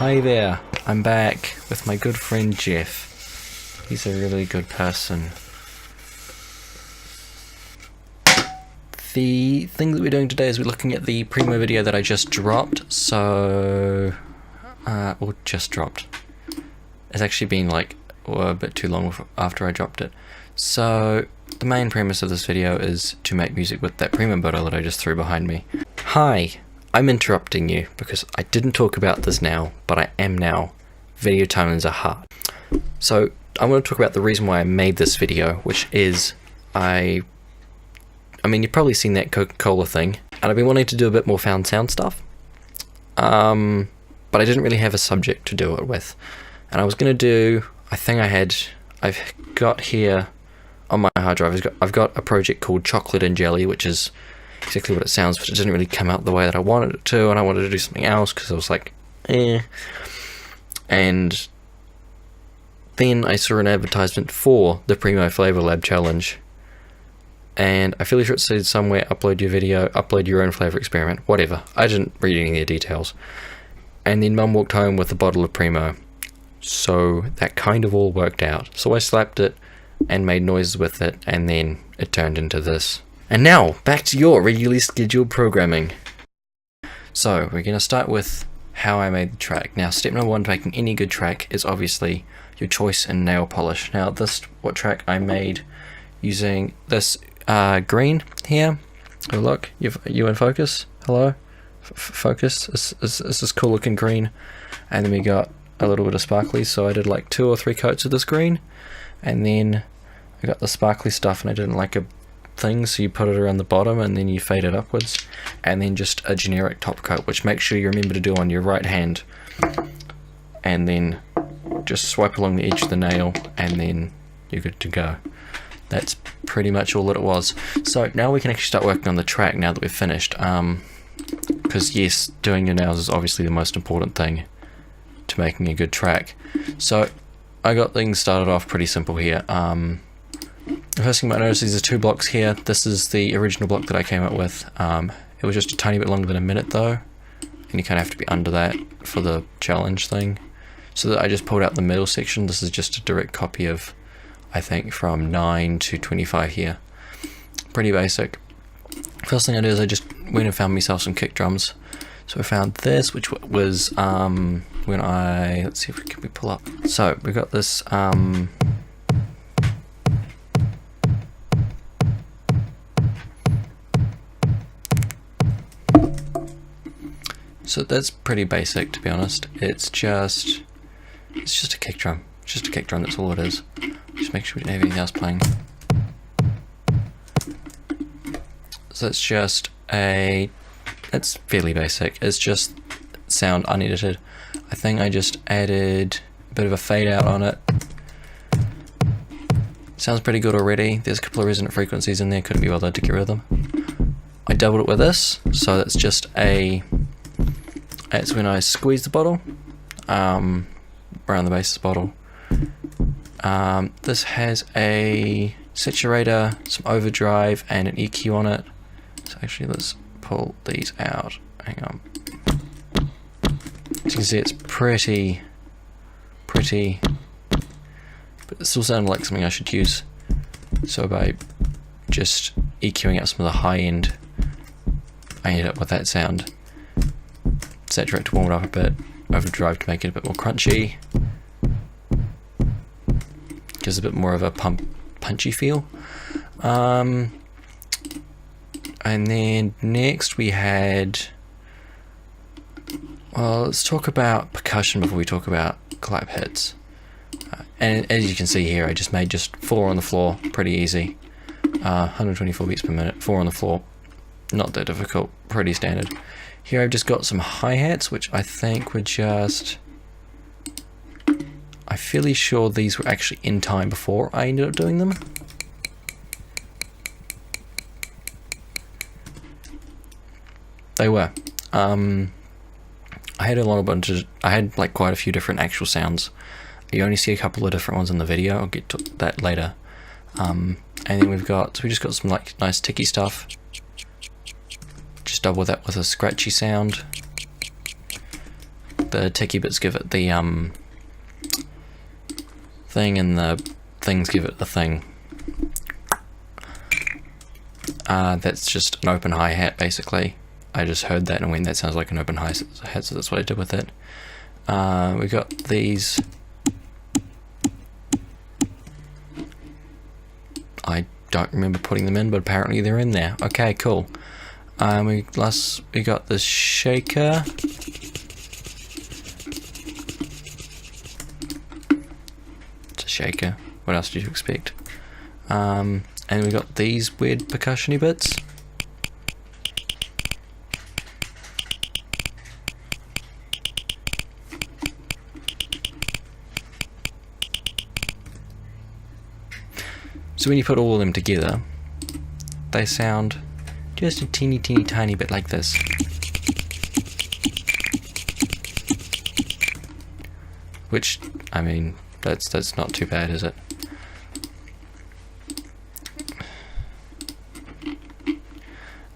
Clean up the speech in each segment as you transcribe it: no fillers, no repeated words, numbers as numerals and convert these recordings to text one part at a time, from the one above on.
Hi there, I'm back with my good friend Jeff. He's a really good person. The thing that we're doing today is we're looking at the Primo video that I just dropped, just dropped. It's actually been like a bit too long after I dropped it. So the main premise of this video is to make music with that Primo bottle that I just threw behind me. Hi, I'm interrupting you because I didn't talk about this now, but I am now. Video timelines are hard. So I want to talk about the reason why I made this video, which is I mean, you've probably seen that Coca-Cola thing, and I've been wanting to do a bit more found sound stuff, but I didn't really have a subject to do it with. And I was going to do, I've got here on my hard drive, I've got a project called Chocolate and Jelly, which is exactly what it sounds, but it didn't really come out the way that I wanted it to, and I wanted to do something else because I was like, And then I saw an advertisement for the Primo Flavor Lab Challenge, and I feel sure it said somewhere, upload your video, upload your own flavor experiment, whatever. I didn't read any of the details. And then Mum walked home with a bottle of Primo, so that kind of all worked out. So I slapped it and made noises with it, and then it turned into this. And now, back to your regularly scheduled programming. So, we're going to start with how I made the track. Now, step number one to making any good track is obviously your choice in nail polish. Now, what track I made using this green here. Oh look, you in focus? Hello? Focus? Is this cool looking green? And then we got a little bit of sparkly, so I did like 2 or 3 coats of this green. And then I got the sparkly stuff, and I didn't like a thing, so you put it around the bottom and then you fade it upwards, and then just a generic top coat, which make sure you remember to do on your right hand, and then just swipe along the edge of the nail, and then you're good to go. That's pretty much all that it was. So now we can actually start working on the track now that we've finished, because yes, doing your nails is obviously the most important thing to making a good track. So I got things started off pretty simple here. The first thing you might notice is there's 2 blocks here. This is the original block that I came up with. It was just a tiny bit longer than a minute though, and you kind of have to be under that for the challenge thing. So that I just pulled out the middle section. This is just a direct copy of, I think, from 9 to 25 here. Pretty basic. First thing I did is I just went and found myself some kick drums. So I found this, which was when let's see if we pull up. So we got this so that's pretty basic, to be honest. It's just a kick drum. It's just a kick drum, that's all it is. Just make sure we don't have anything else playing. So it's fairly basic. It's just sound unedited. I think I just added a bit of a fade out on it. Sounds pretty good already. There's a couple of resonant frequencies in there, couldn't be bothered to get rid of them. I doubled it with this, so that's just it's when I squeeze the bottle, around the base of the bottle. This has a saturator, some overdrive, and an EQ on it. So actually, let's pull these out. Hang on. As you can see, it's pretty, but it still sounded like something I should use. So by just EQing out some of the high end, I ended up with that sound. Saturate to warm it up a bit, overdrive to make it a bit more crunchy. Gives a bit more of a punchy feel. And then next we had, well, let's talk about percussion before we talk about clap hits. And as you can see here, I just made 4 on the floor, pretty easy. 124 beats per minute, 4 on the floor, not that difficult, pretty standard. Here I've just got some hi-hats, which I think were I'm fairly sure these were actually in time before I ended up doing them. They were. I had like quite a few different actual sounds. You only see a couple of different ones in the video. I'll get to that later. And then we just got some like nice ticky stuff. Just double that with a scratchy sound. The ticky bits give it the thing, and the things give it the thing. That's just an open hi-hat basically. I just heard that and went, that sounds like an open hi-hat, so that's what I did with it. We got these. I don't remember putting them in, but apparently they're in there. Okay, cool. We got this shaker. It's a shaker. What else did you expect? And we got these weird percussion-y bits. So when you put all of them together, they sound just a teeny tiny bit like this. Which, I mean, that's not too bad, is it?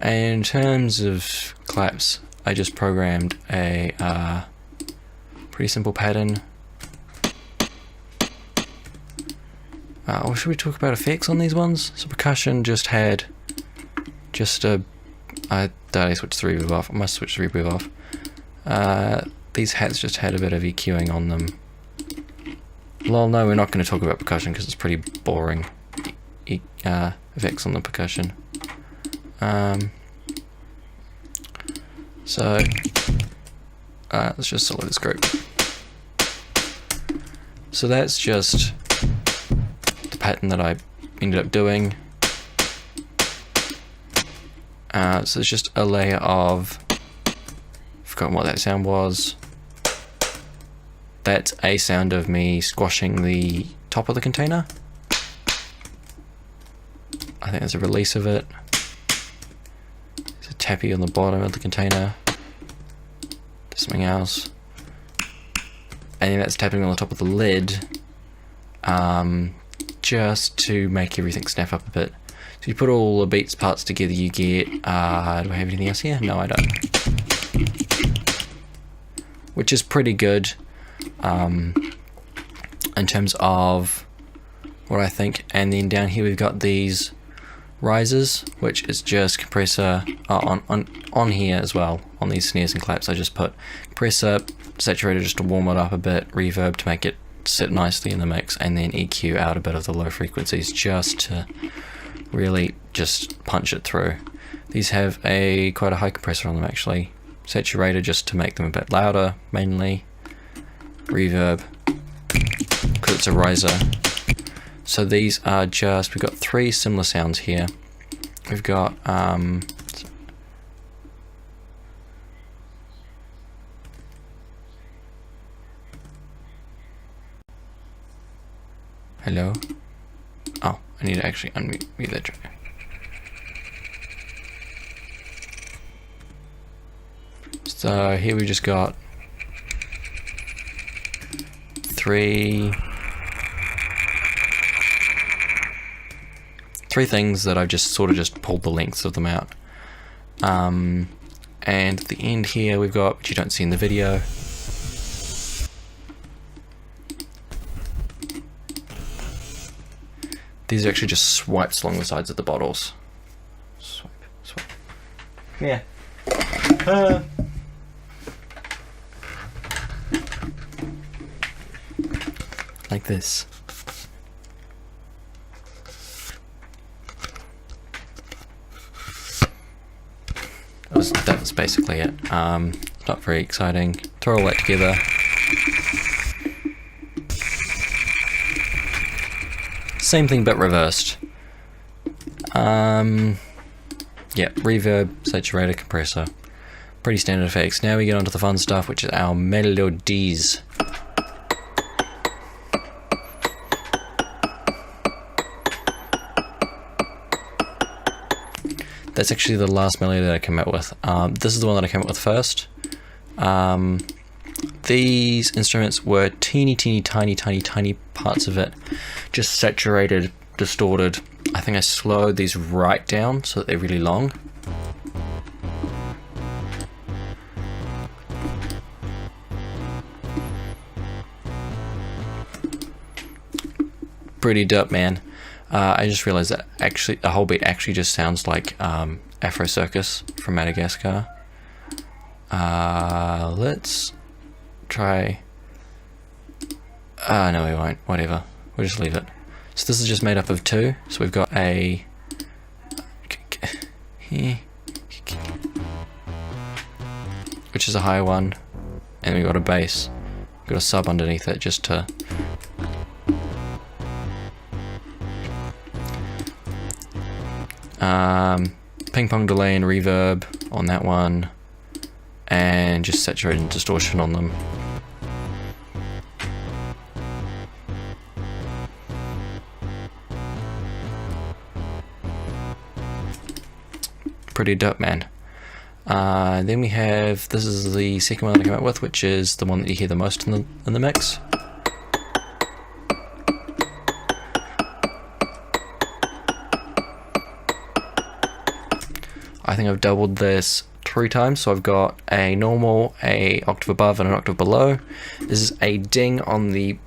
And in terms of claps, I just programmed a pretty simple pattern. Or should we talk about effects on these ones? So percussion just had just a... I switched the reverb off. I must switch the reverb off. These hats just had a bit of EQing on them. Lol, no, we're not going to talk about percussion because it's pretty boring. Effects on the percussion. So let's just select this group. So that's just the pattern that I ended up doing. So it's just a layer of, forgotten what that sound was. That's a sound of me squashing the top of the container. I think there's a release of it. There's a tappy on the bottom of the container. There's something else. And then that's tapping on the top of the lid. Just to make everything snap up a bit. So you put all the beats parts together, you get, do I have anything else here? No, I don't. Which is pretty good in terms of what I think. And then down here we've got these risers, which is just compressor on here as well. On these snares and claps I just put compressor, saturator just to warm it up a bit, reverb to make it sit nicely in the mix, and then EQ out a bit of the low frequencies just to really just punch it through. These have quite a high compressor on them actually. Saturator just to make them a bit louder mainly. Reverb because it's a riser. So these are just, we've got three similar sounds here. We've got hello? Oh, I need to actually unmute that track. So here we just got three things that I've just sort of just pulled the lengths of them out. And at the end here we've got, which you don't see in the video, these are actually just swipes along the sides of the bottles. Swipe, swipe. Yeah. Like this. That was basically it. Not very exciting. Throw all that together. Same thing but reversed. Yeah, reverb, saturator, compressor. Pretty standard effects. Now we get onto the fun stuff, which is our melodies. That's actually the last melody that I came up with. This is the one that I came up with first. These instruments were teeny tiny parts of it, just saturated, distorted. I think I slowed these right down so that they're really long. pretty dope, man. I just realized that actually the whole beat actually just sounds like Afro Circus from Madagascar. Let's try. No, we won't. Whatever. We'll just leave it. So this is just made up of two. So we've got a which is a higher one, and we've got a bass. We've got a sub underneath it just to ping pong delay and reverb on that one, and just saturated and distortion on them. Pretty dope, man. Then we have, this is the second one that I came up with, which is the one that you hear the most in the mix. I think I've doubled this 3 times, so I've got a normal, a octave above, and an octave below. This is a ding on the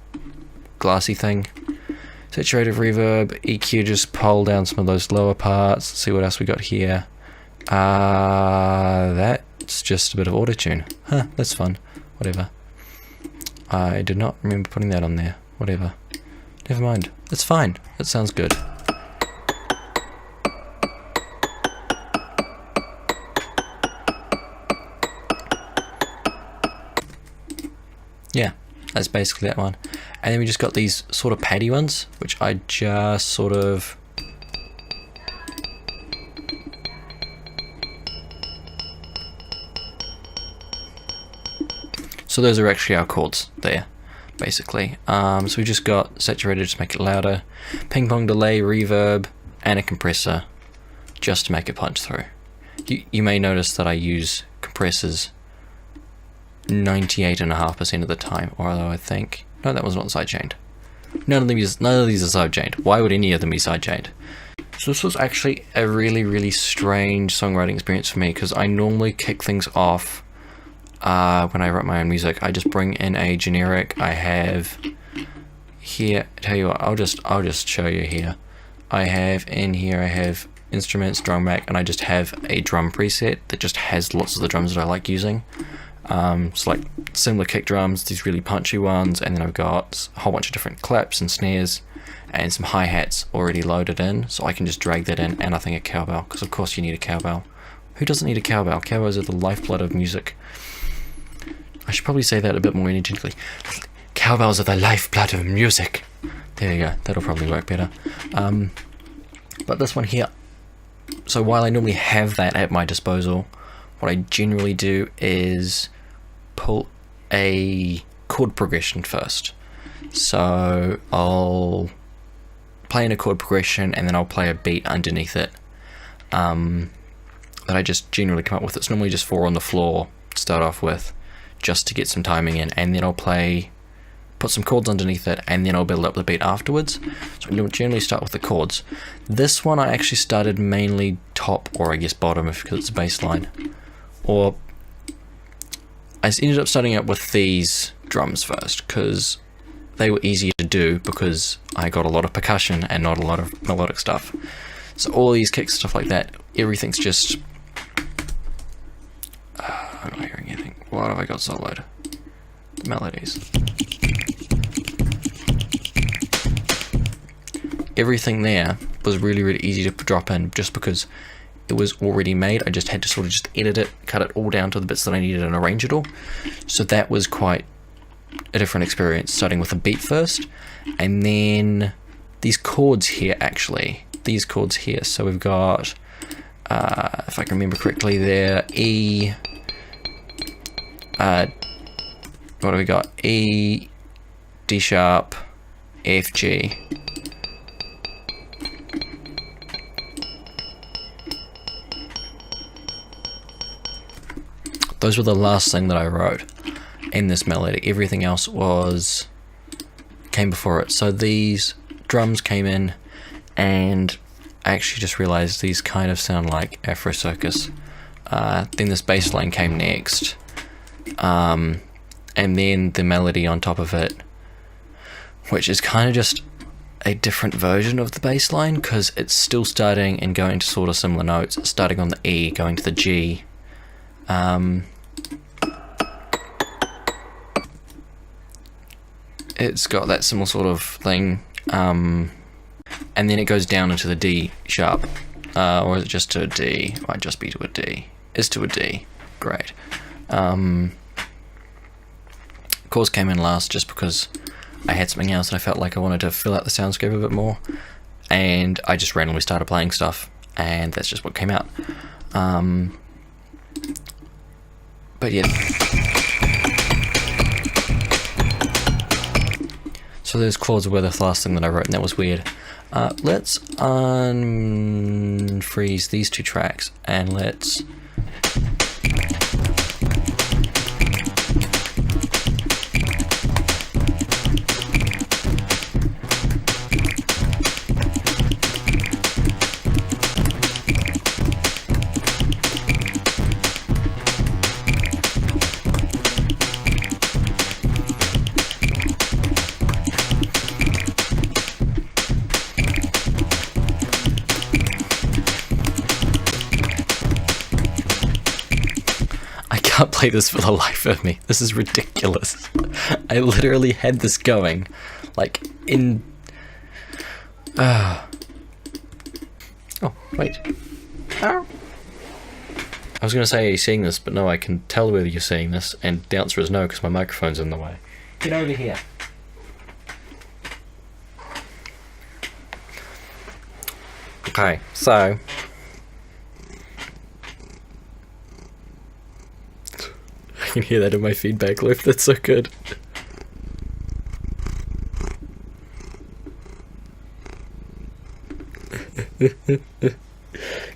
glassy thing. Saturated reverb, EQ, just pull down some of those lower parts. Let's see what else we got here. That's just a bit of auto-tune. Huh, that's fun. Whatever. I did not remember putting that on there. Whatever. Never mind. It's fine. It sounds good. Yeah, that's basically that one. And then we just got these sort of paddy ones, which I just sort of... So those are actually our chords there, basically. So we just got saturated to make it louder, ping pong delay, reverb, and a compressor just to make it punch through. You may notice that I use compressors 98.5% of the time, or although I think, no, that was not sidechained. None of these are sidechained. Why would any of them be sidechained? So this was actually a really, really strange songwriting experience for me, because I normally kick things off when I write my own music. I just bring in a generic. I have here, tell you what, I'll just show you here. I have in here, I have instruments, drum rack, and I just have a drum preset that just has lots of the drums that I like using. So like similar kick drums, these really punchy ones, and then I've got a whole bunch of different claps and snares and some hi-hats already loaded in, so I can just drag that in, and I think a cowbell, because of course you need a cowbell. Who doesn't need a cowbell? Cowbells are the lifeblood of music. I should probably say that a bit more energetically. Cowbells are the lifeblood of music. There you go, that'll probably work better. But this one here, so while I normally have that at my disposal, what I generally do is pull a chord progression first. So I'll play in a chord progression, and then I'll play a beat underneath it that I just generally come up with. It's normally just 4 on the floor to start off with, just to get some timing in, and then I'll put some chords underneath it, and then I'll build up the beat afterwards. So I generally start with the chords. This one I actually started mainly top, or I guess bottom, because it's a bass line. Or I ended up starting out with these drums first, because they were easier to do, because I got a lot of percussion and not a lot of melodic stuff. So all these kicks, stuff like that, everything's just... I'm not hearing anything. What have I got soloed? The melodies. Everything there was really, really easy to drop in, just because it was already made. I just had to sort of just edit it, cut it all down to the bits that I needed, and arrange it all. So that was quite a different experience, starting with a beat first, and then these chords here, actually. These chords here. So we've got, if I can remember correctly, there, E... what have we got? E, D sharp, F, G. Those were the last thing that I wrote in this melody. Everything else came before it. So these drums came in, and I actually just realized these kind of sound like Afro Circus. Then this bass line came next. And then the melody on top of it, which is kind of just a different version of the bass line, because it's still starting and going to sort of similar notes. It's starting on the E, going to the G. It's got that similar sort of thing, and then it goes down into the D sharp, or is it just to a D? Might just be to a D. It's to a D. Great. Chords came in last just because I had something else and I felt like I wanted to fill out the soundscape a bit more, and I just randomly started playing stuff, and that's just what came out. But yeah. So those chords were the last thing that I wrote, and that was weird. Let's unfreeze these two tracks, and let's... I can't play this for the life of me. This is ridiculous. I literally had this going, like, in... Oh, wait. I was going to say, are you seeing this? But no, I can tell whether you're seeing this, and the answer is no, because my microphone's in the way. Get over here. Okay, so... I can hear that in my feedback loop, that's so good.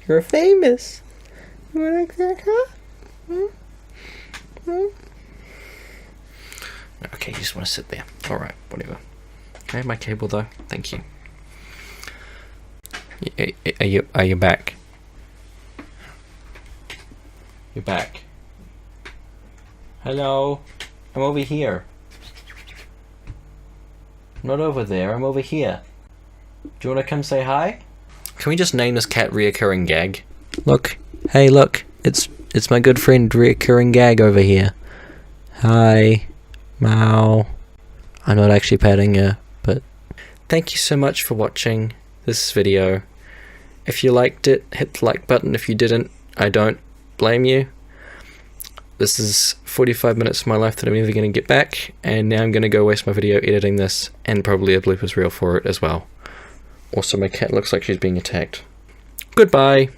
You're famous. You like that, huh? Okay, you just want to sit there. Alright, whatever. Can I have my cable though? Thank you. Are you back? You're back. Hello, I'm over here. I'm not over there, I'm over here. Do you want to come say hi? Can we just name this cat Reoccurring Gag? Look, hey look, it's my good friend Reoccurring Gag over here. Hi, meow. I'm not actually patting you, but... Thank you so much for watching this video. If you liked it, hit the like button. If you didn't, I don't blame you. This is 45 minutes of my life that I'm never going to get back, and now I'm going to go waste my video editing this, and probably a bloopers reel for it as well. Also, my cat looks like she's being attacked. Goodbye!